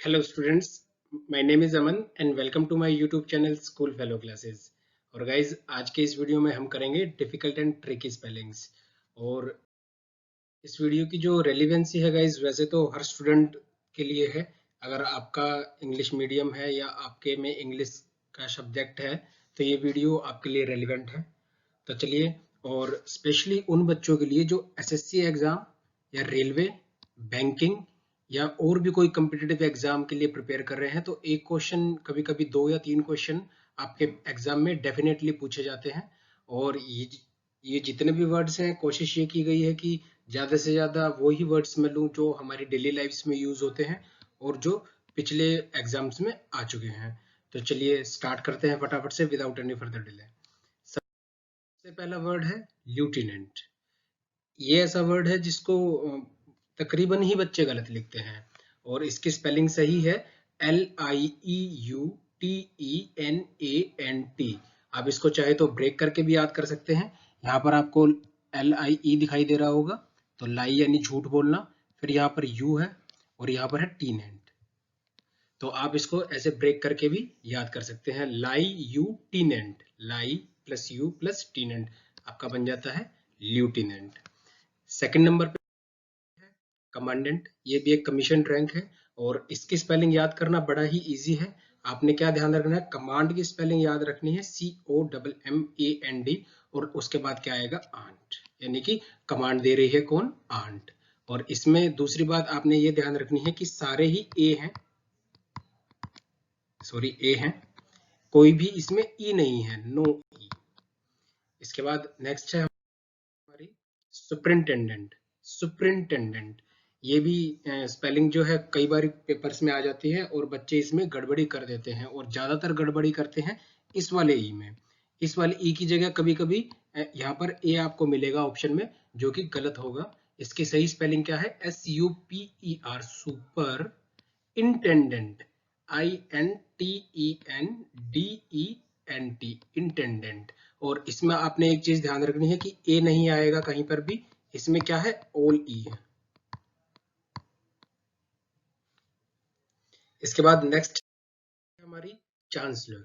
Hello students, my name is Aman and welcome to my YouTube channel School Fellow Classes। और guys आज के इस video में हम करेंगे डिफिकल्ट एंड ट्रिकी स्पेलिंग्स। और इस वीडियो की जो रेलिवेंसी है गाइज, वैसे तो हर स्टूडेंट के लिए है। अगर आपका इंग्लिश मीडियम है या आपके में इंग्लिश का सब्जेक्ट है तो ये वीडियो आपके लिए रेलिवेंट है। तो चलिए, और स्पेशली उन बच्चों के लिए जो एसएससी एग्जाम या रेलवे, बैंकिंग या और भी कोई कम्पिटिटिव एग्जाम के लिए प्रिपेयर कर रहे हैं, तो एक क्वेश्चन, कभी कभी 2 या 3 क्वेश्चन आपके एग्जाम में डेफिनेटली पूछे जाते हैं। और ये जितने भी वर्ड्स हैं, कोशिश ये की गई है कि ज़्यादा से ज़्यादा वही वर्ड्स मैं लूँ जो हमारी डेली लाइफ्स में यूज़ होते हैं और जो पिछले एग्जाम्स में आ चुके हैं। तो चलिए स्टार्ट करते हैं फटाफट से विदाउट एनी फर्दर डिले। सबसे पहला वर्ड है ल्यूटिनेंट। ये ऐसा वर्ड है जिसको तकरीबन ही बच्चे गलत लिखते हैं, और इसकी स्पेलिंग सही है LIEUTENANT। आप इसको चाहे तो ब्रेक करके भी याद कर सकते हैं। यहाँ पर आपको LIE दिखाई दे रहा होगा, तो लाई यानी झूठ बोलना, फिर यहाँ पर यू है और यहाँ पर है टीनेंट। तो आप इसको ऐसे ब्रेक करके भी याद कर सकते हैं, lie you टीनेंट, lie plus you plus टीनेंट आपका बन जाता है ल्यूटिनेंट। सेकंड नंबर पे कमांडेंट। ये भी एक कमीशन रैंक है और इसकी स्पेलिंग याद करना बड़ा ही इजी है। आपने क्या ध्यान रखना है, कमांड की स्पेलिंग याद रखनी है COMMAND, और उसके बाद क्या आएगा, आंट, यानी कि कमांड दे रही है कौन, आंट। और इसमें दूसरी बात आपने ये ध्यान रखनी है कि सारे ही ए हैं, कोई भी इसमें ई नहीं है, नो ई। इसके बाद नेक्स्ट है हमारी सुपरिंटेंडेंट। सुपरिंटेंडेंट ये भी स्पेलिंग जो है कई बार पेपर्स में आ जाती है और बच्चे इसमें गड़बड़ी कर देते हैं, और ज्यादातर गड़बड़ी करते हैं इस वाले ई में। इस वाले ई की जगह कभी कभी यहाँ पर ए आपको मिलेगा ऑप्शन में, जो कि गलत होगा। इसकी सही स्पेलिंग क्या है, SUPER, super intended, INTENDENT, intended. और इसमें आपने एक चीज ध्यान रखनी है कि ए नहीं आएगा कहीं पर भी, इसमें क्या है, ऑल ई है। इसके बाद नेक्स्ट हमारी चांसलर।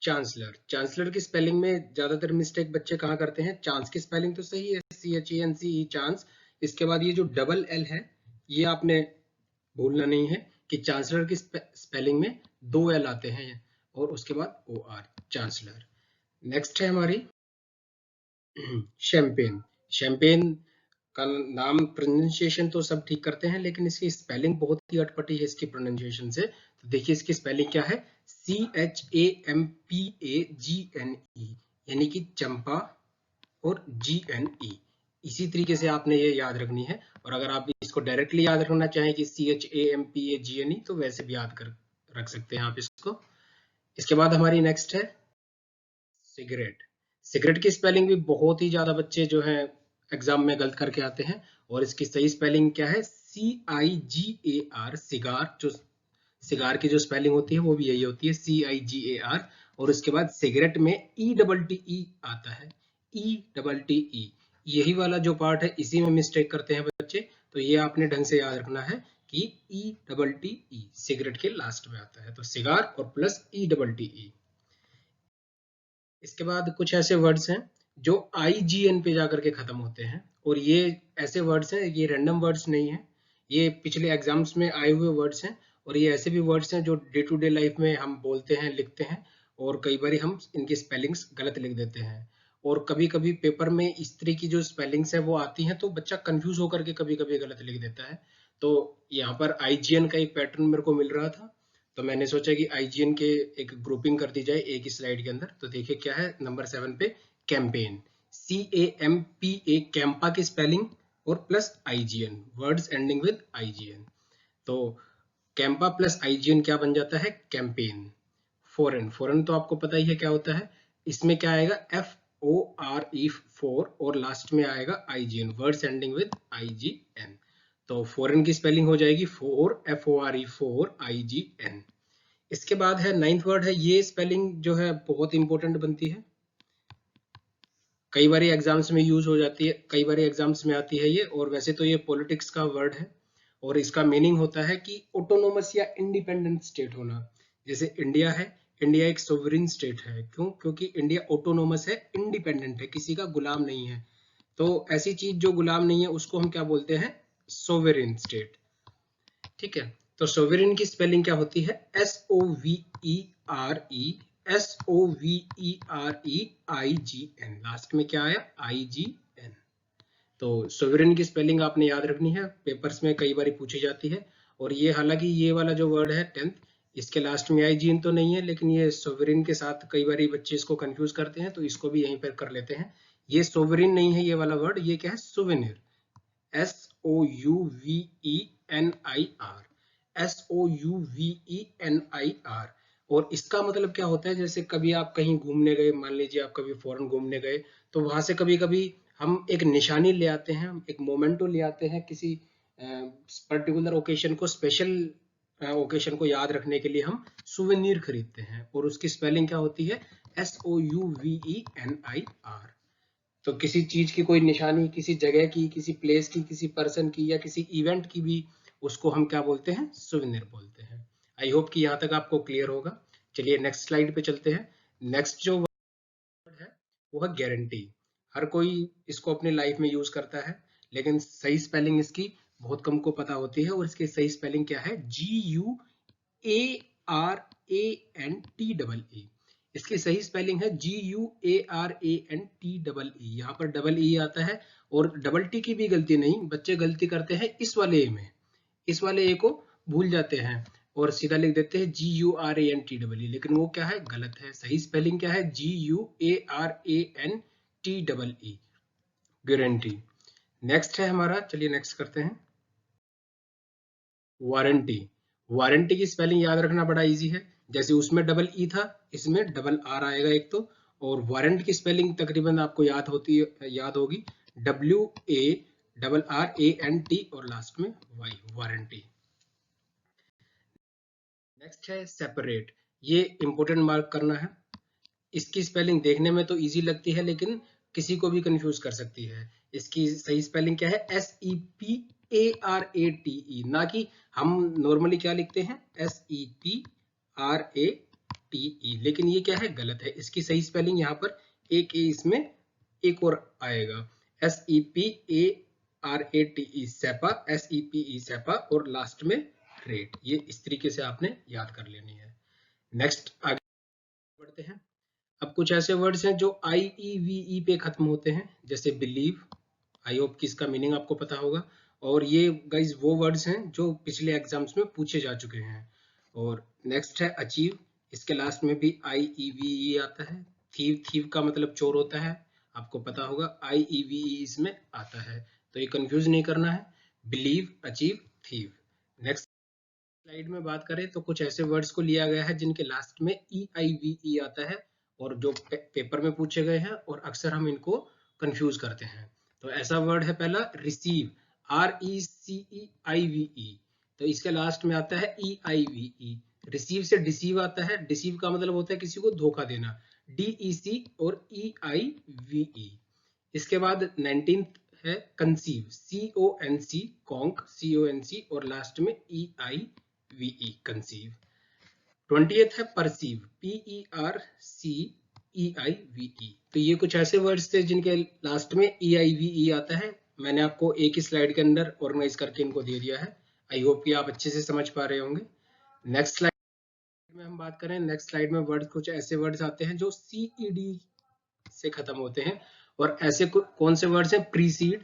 चांसलर की स्पेलिंग में ज्यादातर मिस्टेक बच्चे कहाँ करते हैं, चांस की स्पेलिंग तो सही है CHANCE, चांस। इसके बाद ये जो डबल एल है, ये आपने भूलना नहीं है कि चांसलर की स्पेलिंग में 2 एल आते हैं और उसके बाद OR, चांसलर। नेक्स्ट है हमारी शैंपेन। शैंपेन का नाम प्रोनाउंसिएशन तो सब ठीक करते हैं, लेकिन इसकी स्पेलिंग बहुत ही अटपटी है इसकी प्रोनाउंसिएशन से। तो देखिए इसकी स्पेलिंग क्या है, CHAMPAGNE, यानी कि चंपा और GNE। इसी तरीके से आपने ये याद रखनी है। और अगर आप इसको डायरेक्टली याद रखना चाहें कि CHAMPAGNE, तो वैसे भी याद कर रख सकते हैं आप इसको। इसके बाद हमारी नेक्स्ट है सिगरेट। सिगरेट की स्पेलिंग भी बहुत ही ज्यादा बच्चे जो है एग्जाम में गलत करके आते हैं, और इसकी सही स्पेलिंग क्या है, CIGAR, सिगार। जो सिगार की जो स्पेलिंग होती है वो भी यही होती है, CIGAR। और उसके बाद सिगरेट में ETTE आता है, ETTE। यही वाला जो पार्ट है, इसी में मिस्टेक करते हैं बच्चे। तो ये आपने ढंग से याद रखना है कि ETTE सिगरेट के लास्ट में आता है, तो सिगार और प्लस ETTE। इसके बाद कुछ ऐसे वर्ड्स हैं जो IGN पे जाकर के खत्म होते हैं, और ये ऐसे वर्ड्स हैं, ये रैंडम वर्ड्स नहीं है, ये पिछले एग्जाम्स में आए हुए वर्ड्स हैं। और ये ऐसे भी वर्ड्स हैं जो डे टू डे लाइफ में हम बोलते हैं, लिखते हैं, और कई बार हम इनकी स्पेलिंग्स गलत लिख देते हैं। और कभी कभी पेपर में इस तरह की जो स्पेलिंग्स है वो आती हैं, तो बच्चा कंफ्यूज होकर के कभी कभी गलत लिख देता है। तो यहाँ पर IGN का एक पैटर्न मेरे को मिल रहा था, तो मैंने सोचा कि IGN के एक ग्रुपिंग कर दी जाए एक ही स्लाइड के अंदर। तो देखिए क्या है नंबर 7 पे, कैंपेन, CAMPA, कैंपा की स्पेलिंग और plus IGN, words ending with IGN। तो कैंपा प्लस IGN क्या बन जाता है, कैंपेन। फॉरेन, फॉरेन तो आपको पता ही है क्या होता है, इसमें क्या आएगा, FORE, 4, और लास्ट में आएगा IGN, words ending with IGN। तो फॉरेन की स्पेलिंग हो जाएगी FORE, 4 IGN। इसके बाद है 9th वर्ड है, ये स्पेलिंग जो है बहुत इंपॉर्टेंट बनती है, कई बार एग्जाम्स में यूज हो जाती है, कई बार एग्जाम्स में आती है ये। और वैसे तो ये पॉलिटिक्स का वर्ड है, और इसका मीनिंग होता है कि ऑटोनोमस या इंडिपेंडेंट स्टेट होना। जैसे इंडिया है, इंडिया एक सोवरेन स्टेट है। क्यों? क्योंकि इंडिया ऑटोनोमस है, इंडिपेंडेंट है, किसी का गुलाम नहीं है। तो ऐसी चीज जो गुलाम नहीं है उसको हम क्या बोलते हैं? Sovereign state. ठीक है, तो सोवरेन की स्पेलिंग क्या होती है? SOVERE, SOVEREIGN, लास्ट में क्या आया? IGN। तो सोवरेन की स्पेलिंग आपने याद रखनी है, पेपर्स में कई बार पूछी जाती है। और ये हालांकि ये वाला जो वर्ड है 10th, इसके लास्ट में IGN तो नहीं है, लेकिन ये सोवरेन के साथ कई बार बच्चे इसको कंफ्यूज करते हैं, तो इसको भी यहीं पर कर लेते हैं। ये सोवरेन नहीं है ये वाला वर्ड, ये क्या है? Souvenir, SOUVENIR, SOUVENIR। और इसका मतलब क्या होता है? जैसे कभी आप कहीं घूमने गए, मान लीजिए आप कभी फॉरेन घूमने गए, तो वहां से कभी कभी हम एक निशानी ले आते हैं, एक मोमेंटो ले आते हैं, किसी पर्टिकुलर ओकेशन को, स्पेशल ओकेशन को याद रखने के लिए हम सुवेनिर खरीदते हैं, और उसकी स्पेलिंग क्या होती है? SOUVENIR। तो किसी चीज की कोई निशानी, किसी जगह की, किसी प्लेस की, किसी पर्सन की, या किसी इवेंट की भी, उसको हम क्या बोलते हैं? सुवेनिर बोलते हैं। आई होप कि यहाँ तक आपको क्लियर होगा। चलिए नेक्स्ट स्लाइड पे चलते हैं। नेक्स्ट जो वर्ड है वो है गारंटी। हर कोई इसको अपने लाइफ में यूज करता है, लेकिन सही स्पेलिंग इसकी बहुत कम को पता होती है। और इसकी सही स्पेलिंग क्या है? GUARANTEE। इसकी सही स्पेलिंग है GUARANTEE। यहाँ पर डबल ई आता है, और डबल टी की भी गलती नहीं, बच्चे गलती करते हैं इस वाले ए में, इस वाले ए को भूल जाते हैं और सीधा लिख देते हैं GURANTEE, लेकिन वो क्या है? गलत है। सही स्पेलिंग क्या है? GUARANTEE, guarantee. नेक्स्ट है हमारा, चलिए नेक्स्ट करते हैं, वारंटी। वारंटी की स्पेलिंग याद रखना बड़ा इजी है। जैसे उसमें डबल ई था, इसमें डबल आर आएगा एक तो। और वारंट की स्पेलिंग तकरीबन आपको याद होगी, WARRANT और लास्ट में Y, वारंटी। नेक्स्ट है सेपरेट। ये इंपॉर्टेंट मार्क करना है। इसकी स्पेलिंग देखने में तो इजी लगती है, लेकिन किसी को भी कंफ्यूज कर सकती है। इसकी सही स्पेलिंग क्या है? SEPARATE, ना कि हम नॉर्मली क्या लिखते हैं? SEPRATE, लेकिन ये क्या है? गलत है। इसकी सही स्पेलिंग यहाँ पर एक ए इसमें एक और आएगा, SEPARATE, सेपा, SEPE सेपा, और लास्ट में रेट। ये इस तरीके से आपने याद कर लेनी है। नेक्स्ट आगे बढ़ते हैं। अब कुछ ऐसे वर्ड्स हैं जो IEVE पे खत्म होते हैं, जैसे बिलीव। आई होप कि इसका मीनिंग आपको पता होगा। और ये गाइज वो वर्ड्स हैं जो पिछले एग्जाम्स में पूछे जा चुके हैं। और नेक्स्ट है अचीव। इसके लास्ट में भी IEVE आता है। थीव, थीव का मतलब चोर होता है, आपको पता होगा। IEVE इसमें आता है, तो ये कंफ्यूज नहीं करना है। Believe, achieve, thief. Next slide में बात करें तो कुछ ऐसे वर्ड्स को लिया गया है जिनके लास्ट में EIVE आता है, और जो पेपर में पूछे गए हैं, और अक्सर हम इनको कंफ्यूज करते हैं। तो ऐसा वर्ड है पहला रिसीव, RECEIVE। तो इसके लास्ट में आता है EIVE। रिसीव से डिसीव आता है, डिसीव का मतलब होता है किसी को धोखा देना, DEC और EIVE। इसके बाद 19th है कंसीव, CONC, कॉन्क, CONC, और लास्ट में EIVE, कंसीव। 20th है परसीव, PERCEIVE। तो ये कुछ ऐसे वर्ड्स थे जिनके लास्ट में EIVE आता है। मैंने आपको एक ही स्लाइड के अंदर ऑर्गेनाइज करके इनको दे दिया है। आई होप कि आप अच्छे से समझ पा रहे होंगे। नेक्स्ट स्लाइड में हम बात करें, नेक्स्ट स्लाइड में वर्ड्स, कुछ ऐसे वर्ड्स आते हैं जो CED से खत्म होते हैं। और ऐसे कौन से वर्ड्स हैं? प्रीसीड,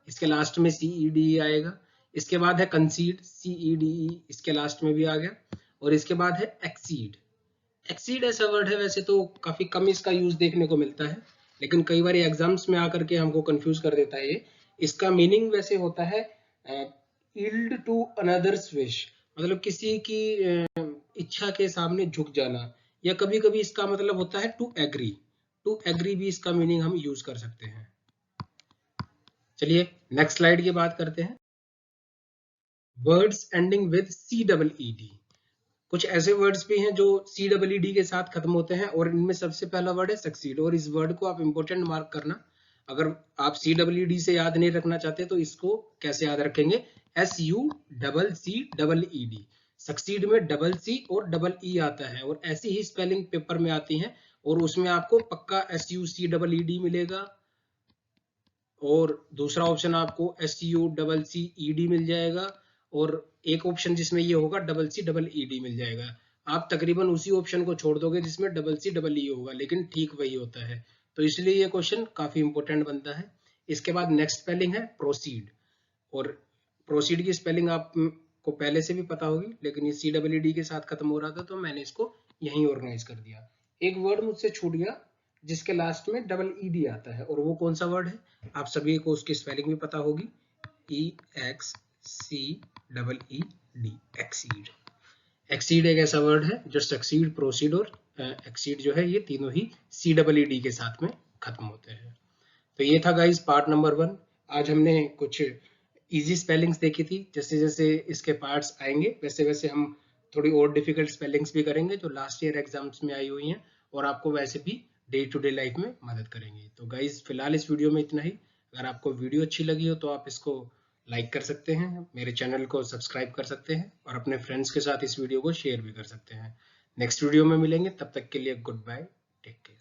इसके लास्ट में CEDE आएगा। इसके बाद है कंसीड, CEDE, इसके लास्ट में भी आ गया। और इसके बाद है एक्सीड। एक्सीड ऐसा वर्ड है, वैसे तो काफी कम इसका यूज देखने को मिलता है, लेकिन कई बार एग्जाम्स में आकर के हमको कंफ्यूज कर देता है ये। इसका मीनिंग वैसे होता है यील्ड टू अनदर्स विश, मतलब किसी की इच्छा के सामने झुक जाना। या कभी कभी इसका मतलब होता है टू एग्री, टू एग्री भी इसका मीनिंग हम यूज कर सकते हैं। चलिए नेक्स्ट स्लाइड की बात करते हैं। Words ending with CEED। कुछ ऐसे वर्ड्स भी हैं जो CEED के साथ खत्म होते हैं, और इनमें सबसे पहला वर्ड है सक्सीड। और इस वर्ड को आप इंपोर्टेंट मार्क करना, अगर आप CEED से याद नहीं रखना चाहते तो इसको कैसे याद रखेंगे, SUCCEED। सक्सीड में डबल सी और डबल ई आता है, और ऐसी ही स्पेलिंग पेपर में आती हैं, और उसमें आपको पक्का SUCEED मिलेगा, और दूसरा ऑप्शन आपको SUCCEED मिल जाएगा, और एक ऑप्शन जिसमें ये होगा CCEED मिल जाएगा। आप तकरीबन उसी ऑप्शन को छोड़ दोगे जिसमें CCE होगा, लेकिन ठीक वही होता है। तो इसलिए ये क्वेश्चन काफी इंपॉर्टेंट बनता है। इसके बाद नेक्स्ट स्पेलिंग है प्रोसीड, और प्रोसीड की स्पेलिंग आपको पहले से भी पता होगी, लेकिन ये CEED के साथ खत्म हो रहा था तो मैंने इसको यहीं ऑर्गेनाइज कर दिया। एक वर्ड मुझसे छूट गया जिसके लास्ट में EED आता है, और वो कौन सा वर्ड है, आप सभी को उसकी स्पेलिंग भी पता होगी, EXCEED, एक्सीड। एक्सीड एक ऐसा वर्ड है जो सक्सीड, प्रोसीड और एक्सीड जो है ये तीनों ही CEED के साथ में खत्म होते हैं। तो ये था गाइस पार्ट नंबर 1। आज हमने कुछ इजी स्पेलिंग्स देखी थी, जैसे जैसे इसके पार्ट्स आएंगे वैसे वैसे हम थोड़ी और डिफिकल्ट स्पेलिंग्स भी करेंगे जो लास्ट ईयर एग्जाम्स में आई हुई हैं, और आपको वैसे भी डे टू डे लाइफ में मदद करेंगे। तो गाइस फिलहाल इस वीडियो में इतना ही। अगर आपको वीडियो अच्छी लगी हो तो आप इसको लाइक कर सकते हैं, मेरे चैनल को सब्सक्राइब कर सकते हैं, और अपने फ्रेंड्स के साथ इस वीडियो को शेयर भी कर सकते हैं। नेक्स्ट वीडियो में मिलेंगे, तब तक के लिए गुड बाय, टेक केयर।